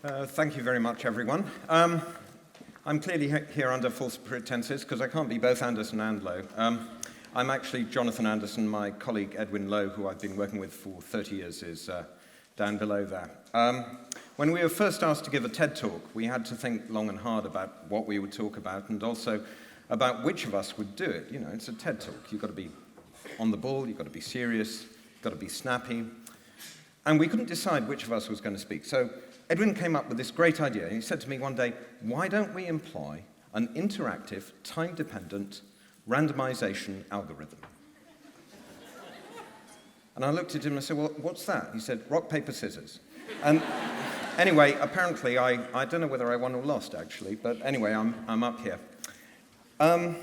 Thank you very much, everyone. I'm clearly here under false pretenses because I can't be both Anderson and Lowe. I'm actually Jonathan Anderson. My colleague Edwin Lowe, who I've been working with for 30 years, is down below there. When we were first asked to give a TED talk, we had to think long and hard about what we would talk about and also about which of us would do it. You know, it's a TED talk. You've got to be on the ball, you've got to be serious, you've got to be snappy. And we couldn't decide which of us was going to speak. So Edwin came up with this great idea. He said to me one day, why don't we employ an interactive, time-dependent randomization algorithm? And I looked at him and I said, well, what's that? He said, rock, paper, scissors. And anyway, apparently, I don't know whether I won or lost, actually, but anyway, I'm up here. And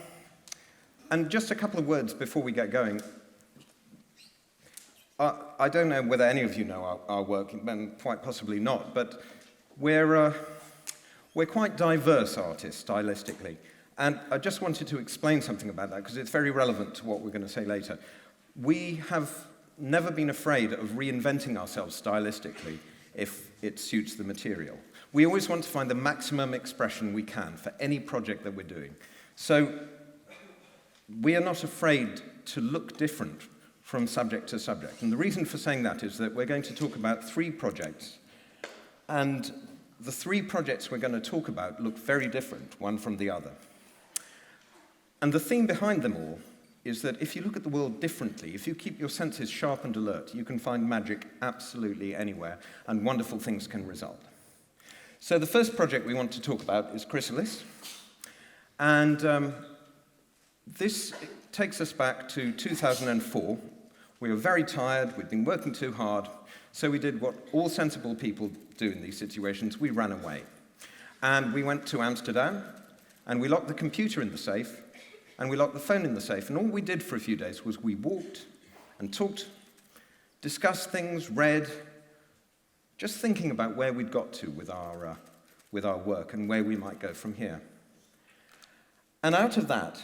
just a couple of words before we get going. I don't know whether any of you know our work, and quite possibly not, but we're quite diverse artists stylistically. And I just wanted to explain something about that because it's very relevant to what we're going to say later. We have never been afraid of reinventing ourselves stylistically if it suits the material. We always want to find the maximum expression we can for any project that we're doing. So we are not afraid to look different from subject to subject. And the reason for saying that is that we're going to talk about 3 projects, and the 3 projects we're going to talk about look very different, one from the other. And the theme behind them all is that if you look at the world differently, if you keep your senses sharp and alert, you can find magic absolutely anywhere, and wonderful things can result. So the first project we want to talk about is Chrysalis, and this takes us back to 2004. We were very tired, we'd been working too hard, so we did what all sensible people do in these situations: we ran away. And we went to Amsterdam, and we locked the computer in the safe, and we locked the phone in the safe, and all we did for a few days was we walked and talked, discussed things, read, just thinking about where we'd got to with our work and where we might go from here. And out of that,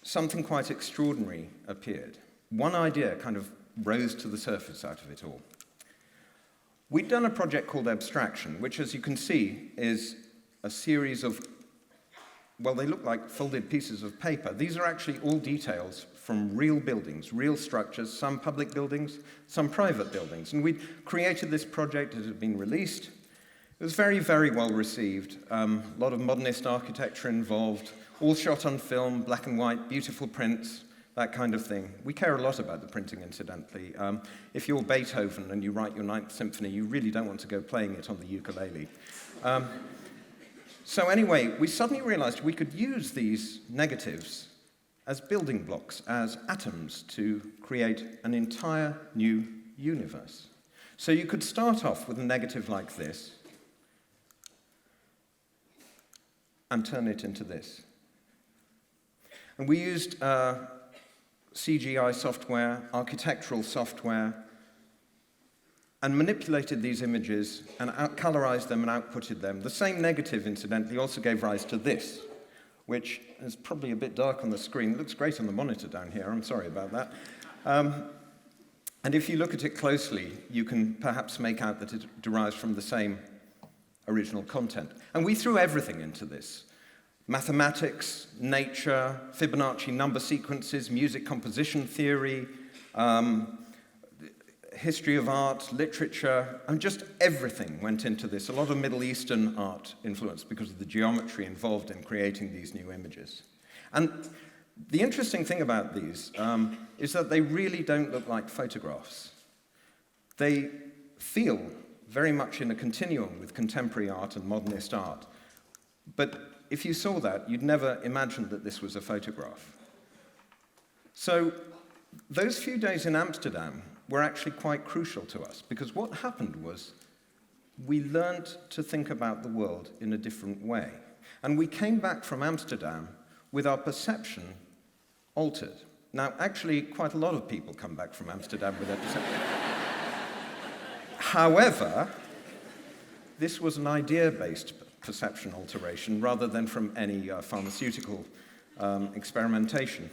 something quite extraordinary appeared. One idea kind of rose to the surface out of it all. We'd done a project called Abstraction, which, as you can see, is a series of, well, they look like folded pieces of paper. These are actually all details from real buildings, real structures, some public buildings, some private buildings. And we'd created this project, it had been released. It was very, very well received. A lot of modernist architecture involved, all shot on film, black and white, beautiful prints, that kind of thing. We care a lot about the printing, incidentally. If you're Beethoven and you write your 9th Symphony, you really don't want to go playing it on the ukulele. So anyway, we suddenly realized we could use these negatives as building blocks, as atoms, to create an entire new universe. So you could start off with a negative like this and turn it into this. And we used CGI software, architectural software, and manipulated these images and colorized them and outputted them. The same negative, incidentally, also gave rise to this, which is probably a bit dark on the screen. It looks great on the monitor down here. I'm sorry about that. And if you look at it closely, you can perhaps make out that it derives from the same original content. And we threw everything into this: mathematics, nature, Fibonacci number sequences, music composition theory, history of art, literature, and just everything went into this. A lot of Middle Eastern art influence because of the geometry involved in creating these new images. And the interesting thing about these is that they really don't look like photographs. They feel very much in a continuum with contemporary art and modernist art. But if you saw that, you'd never imagine that this was a photograph. So those few days in Amsterdam were actually quite crucial to us, because what happened was we learned to think about the world in a different way. And we came back from Amsterdam with our perception altered. Now, actually, quite a lot of people come back from Amsterdam with their perception. However, this was an idea-based perception alteration rather than from any pharmaceutical experimentation.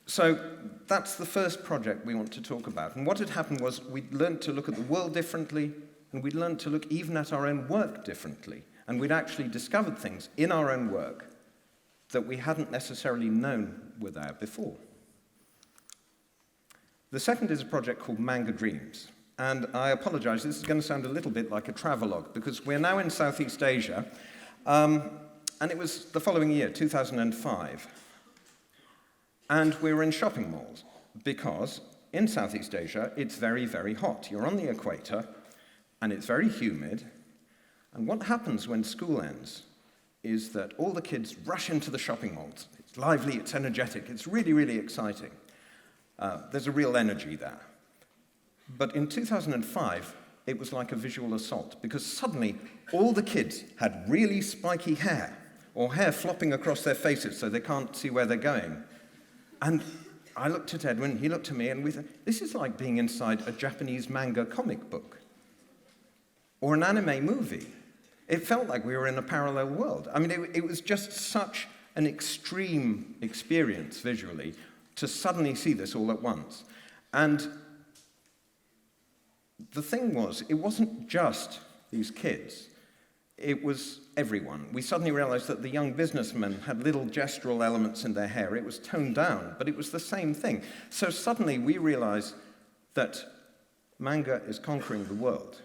So that's the first project we want to talk about. And what had happened was we'd learned to look at the world differently, and we'd learned to look even at our own work differently. And we'd actually discovered things in our own work that we hadn't necessarily known were there before. The second is a project called Manga Dreams. And I apologize, this is going to sound a little bit like a travelogue, because we're now in Southeast Asia, and it was the following year, 2005. And we were in shopping malls, because in Southeast Asia, it's very, very hot. You're on the equator, and it's very humid. And what happens when school ends is that all the kids rush into the shopping malls. It's lively, it's energetic, it's really, really exciting. There's a real energy there. But in 2005, it was like a visual assault, because suddenly all the kids had really spiky hair, or hair flopping across their faces so they can't see where they're going. And I looked at Edwin, he looked at me, and we thought, this is like being inside a Japanese manga comic book, or an anime movie. It felt like we were in a parallel world. I mean, it was just such an extreme experience visually to suddenly see this all at once. And the thing was, it wasn't just these kids. It was everyone. We suddenly realized that the young businessmen had little gestural elements in their hair. It was toned down, but it was the same thing. So suddenly we realized that manga is conquering the world.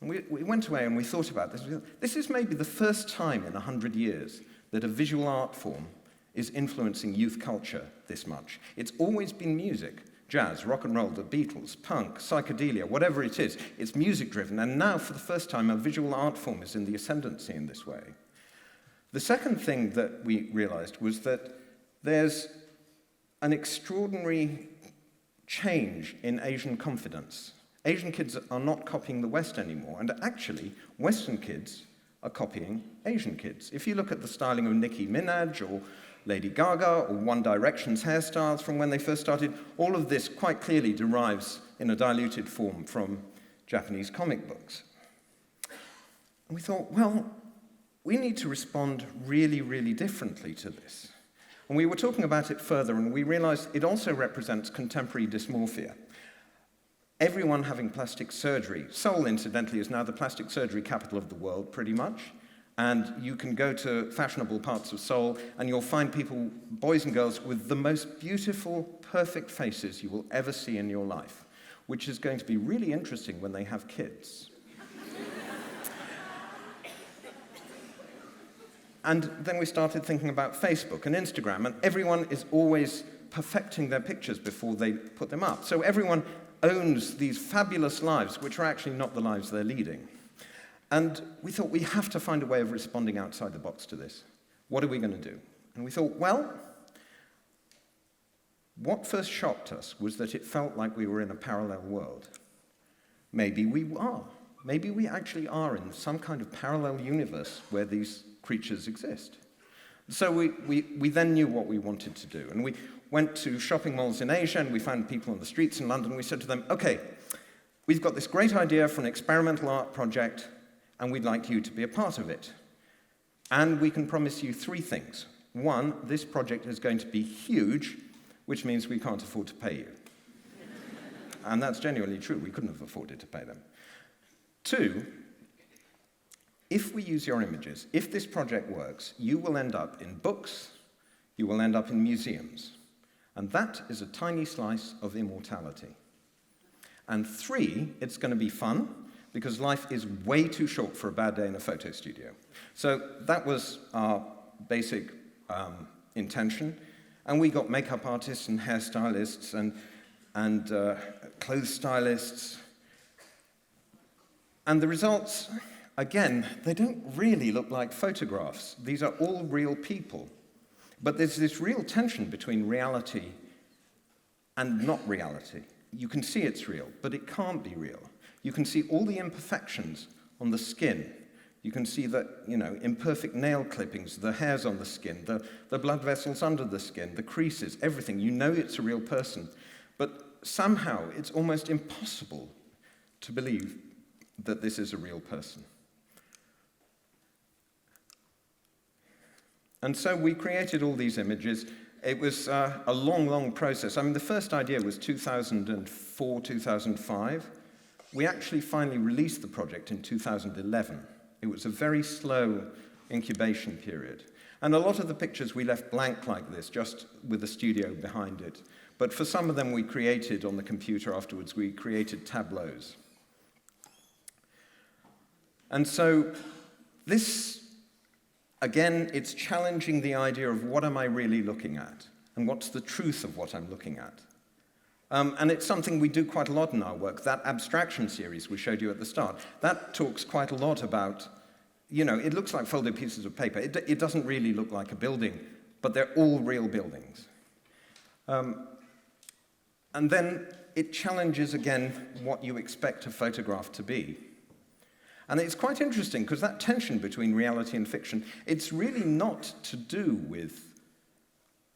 And we went away and we thought about this. This is maybe the first time in 100 years that a visual art form is influencing youth culture this much. It's always been music. Jazz, rock and roll, the Beatles, punk, psychedelia, whatever it is, it's music-driven. And now, for the first time, a visual art form is in the ascendancy in this way. The second thing that we realized was that there's an extraordinary change in Asian confidence. Asian kids are not copying the West anymore, and actually, Western kids are copying Asian kids. If you look at the styling of Nicki Minaj or Lady Gaga or One Direction's hairstyles from when they first started, all of this quite clearly derives in a diluted form from Japanese comic books. And we thought, well, we need to respond really, really differently to this. And we were talking about it further, and we realized it also represents contemporary dysmorphia. Everyone having plastic surgery. Seoul, incidentally, is now the plastic surgery capital of the world, pretty much. And you can go to fashionable parts of Seoul, and you'll find people, boys and girls, with the most beautiful, perfect faces you will ever see in your life, which is going to be really interesting when they have kids. And then we started thinking about Facebook and Instagram, and everyone is always perfecting their pictures before they put them up. So everyone owns these fabulous lives, which are actually not the lives they're leading. And we thought we have to find a way of responding outside the box to this. What are we going to do? And we thought, well, what first shocked us was that it felt like we were in a parallel world. Maybe we are. Maybe we actually are in some kind of parallel universe where these creatures exist. So we then knew what we wanted to do. And we went to shopping malls in Asia, and we found people on the streets in London. We said to them, okay, we've got this great idea for an experimental art project, and we'd like you to be a part of it. And we can promise you 3 things. 1, this project is going to be huge, which means we can't afford to pay you. And that's genuinely true. We couldn't have afforded to pay them. 2, if we use your images, if this project works, you will end up in books, you will end up in museums. And that is a tiny slice of immortality. And 3, it's going to be fun, because life is way too short for a bad day in a photo studio. So that was our basic intention. And we got makeup artists and hairstylists and clothes stylists. And the results, again, they don't really look like photographs. These are all real people. But there's this real tension between reality and not reality. You can see it's real, but it can't be real. You can see all the imperfections on the skin. You can see the, imperfect nail clippings, the hairs on the skin, the blood vessels under the skin, the creases, everything. You know it's a real person. But somehow it's almost impossible to believe that this is a real person. And so we created all these images, It was a long, long process. I mean, the first idea was 2004, 2005. We actually finally released the project in 2011. It was a very slow incubation period. And a lot of the pictures we left blank like this, just with a studio behind it. But for some of them we created on the computer afterwards, we created tableaus. And so this, again, it's challenging the idea of what am I really looking at? And what's the truth of what I'm looking at? And it's something we do quite a lot in our work. That abstraction series we showed you at the start, that talks quite a lot about, you know, it looks like folded pieces of paper. It doesn't really look like a building, but they're all real buildings. And then it challenges, again, what you expect a photograph to be. And it's quite interesting, because that tension between reality and fiction, it's really not to do with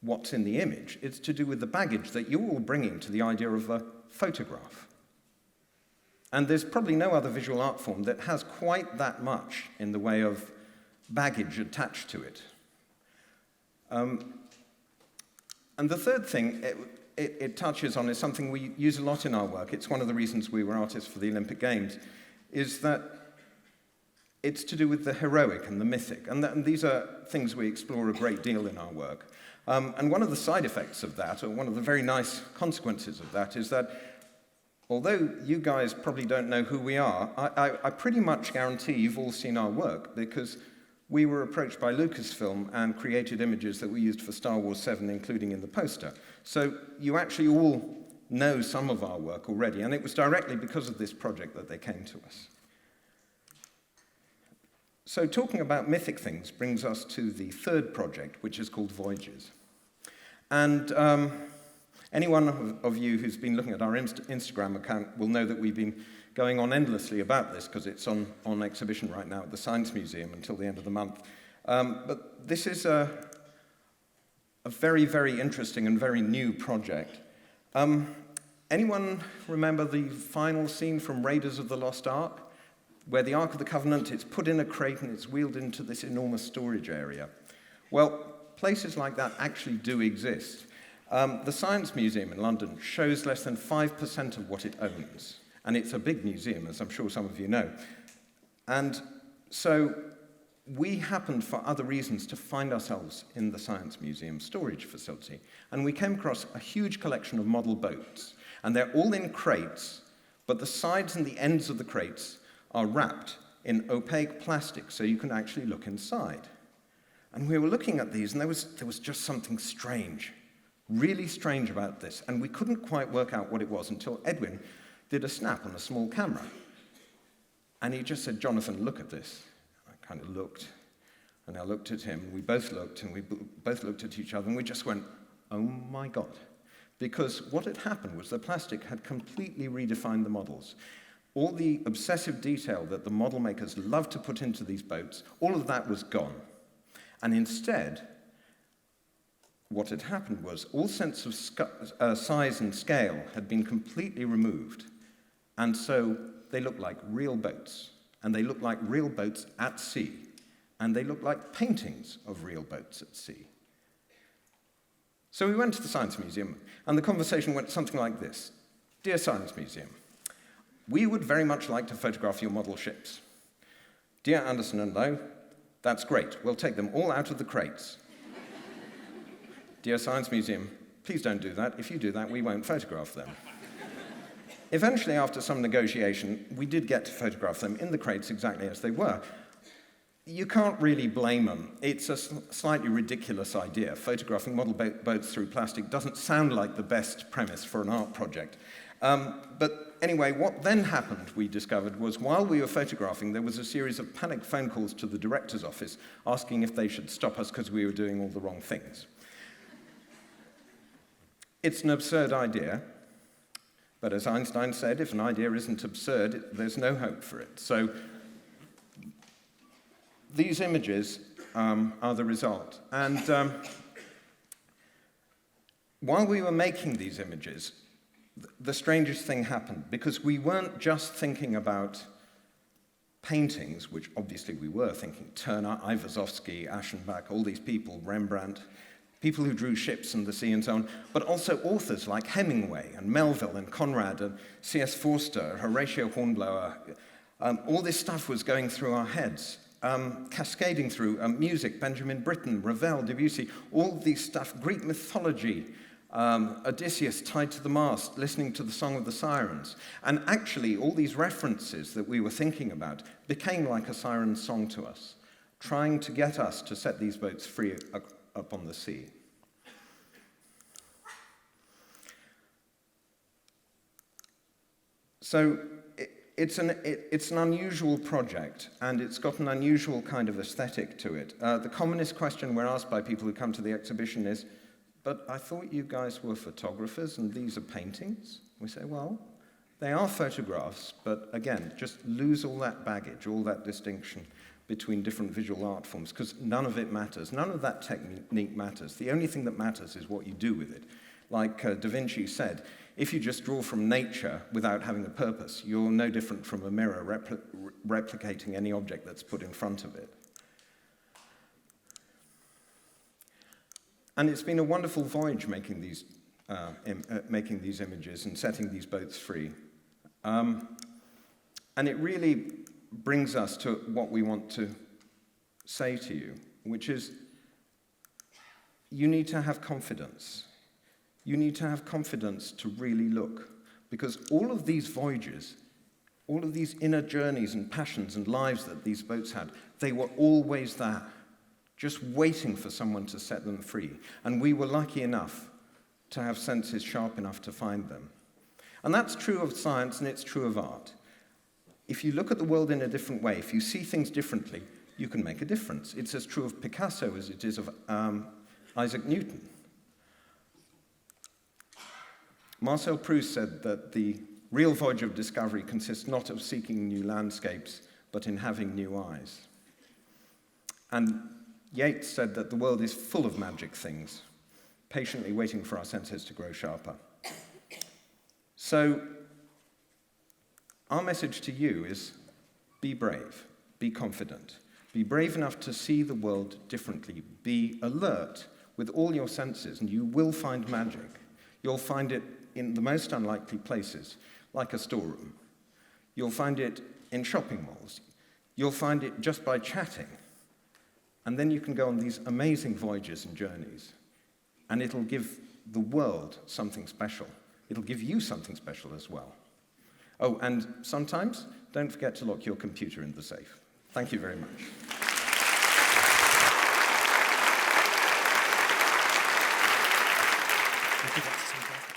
what's in the image. It's to do with the baggage that you're all bringing to the idea of a photograph. And there's probably no other visual art form that has quite that much in the way of baggage attached to it. And the third thing it touches on is something we use a lot in our work. It's one of the reasons we were artists for the Olympic Games, is that it's to do with the heroic and the mythic. And these are things we explore a great deal in our work. And one of the side effects of that, or one of the very nice consequences of that, is that although you guys probably don't know who we are, I pretty much guarantee you've all seen our work, because we were approached by Lucasfilm and created images that we used for Star Wars 7, including in the poster. So you actually all know some of our work already, and it was directly because of this project that they came to us. So talking about mythic things brings us to the third project, which is called Voyages. And anyone of you who's been looking at our Instagram account will know that we've been going on endlessly about this, because it's on exhibition right now at the Science Museum until the end of the month. But this is a very, very interesting and very new project. Anyone remember the final scene from Raiders of the Lost Ark, where the Ark of the Covenant, it's put in a crate and it's wheeled into this enormous storage area? Well, places like that actually do exist. The Science Museum in London shows less than 5% of what it owns. And it's a big museum, as I'm sure some of you know. And so we happened, for other reasons, to find ourselves in the Science Museum storage facility. And we came across a huge collection of model boats. And they're all in crates, but the sides and the ends of the crates are wrapped in opaque plastic, so you can actually look inside. And we were looking at these, and there was just something strange, really strange about this. And we couldn't quite work out what it was until Edwin did a snap on a small camera. And he just said, "Jonathan, look at this." I kind of looked, and I looked at him, and we both looked, and we both looked at each other, and we just went, "Oh my God." Because what had happened was the plastic had completely redefined the models. All the obsessive detail that the model makers love to put into these boats, all of that was gone. And instead, what had happened was all sense of size and scale had been completely removed. And so they looked like real boats. And they looked like real boats at sea. And they looked like paintings of real boats at sea. So we went to the Science Museum, and the conversation went something like this. "Dear Science Museum, we would very much like to photograph your model ships. Dear Anderson and Lowe, that's great. We'll take them all out of the crates. Dear Science Museum, please don't do that. If you do that, we won't photograph them." Eventually, after some negotiation, we did get to photograph them in the crates exactly as they were. You can't really blame them. It's a slightly ridiculous idea. Photographing model boats through plastic doesn't sound like the best premise for an art project. But anyway, what then happened, we discovered, was while we were photographing, there was a series of panicked phone calls to the director's office asking if they should stop us because we were doing all the wrong things. It's an absurd idea, but as Einstein said, if an idea isn't absurd, there's no hope for it. So these images are the result. And while we were making these images, the strangest thing happened, because we weren't just thinking about paintings, which obviously we were thinking, Turner, Iwasowski, Aschenbach, all these people, Rembrandt, people who drew ships and the sea and so on, but also authors like Hemingway and Melville and Conrad and C.S. Forster, Horatio Hornblower. All this stuff was going through our heads, cascading through music, Benjamin Britten, Ravel, Debussy, all these stuff, Greek mythology, Odysseus tied to the mast, listening to the Song of the Sirens. And actually, all these references that we were thinking about became like a siren's song to us, trying to get us to set these boats free up on the sea. So it's an unusual project, and it's got an unusual kind of aesthetic to it. The commonest question we're asked by people who come to the exhibition is, but I thought you guys were photographers and these are paintings? We say, well, they are photographs, but again, just lose all that baggage, all that distinction between different visual art forms, because none of it matters. None of that technique matters. The only thing that matters is what you do with it. Like Da Vinci said, if you just draw from nature without having a purpose, you're no different from a mirror replicating any object that's put in front of it. And it's been a wonderful voyage making these images and setting these boats free. And it really brings us to what we want to say to you, which is you need to have confidence. You need to have confidence to really look, because all of these voyages, all of these inner journeys and passions and lives that these boats had, they were always there, just waiting for someone to set them free. And we were lucky enough to have senses sharp enough to find them. And that's true of science, and it's true of art. If you look at the world in a different way, if you see things differently, you can make a difference. It's as true of Picasso as it is of Isaac Newton. Marcel Proust said that the real voyage of discovery consists not of seeking new landscapes, but in having new eyes. And Yeats said that the world is full of magic things, patiently waiting for our senses to grow sharper. So, our message to you is be brave, be confident, be brave enough to see the world differently, be alert with all your senses, and you will find magic. You'll find it in the most unlikely places, like a storeroom. You'll find it in shopping malls. You'll find it just by chatting. And then you can go on these amazing voyages and journeys, and it'll give the world something special. It'll give you something special as well. Oh, and sometimes, don't forget to lock your computer in the safe. Thank you very much. Thank you, Dr. Sandberg.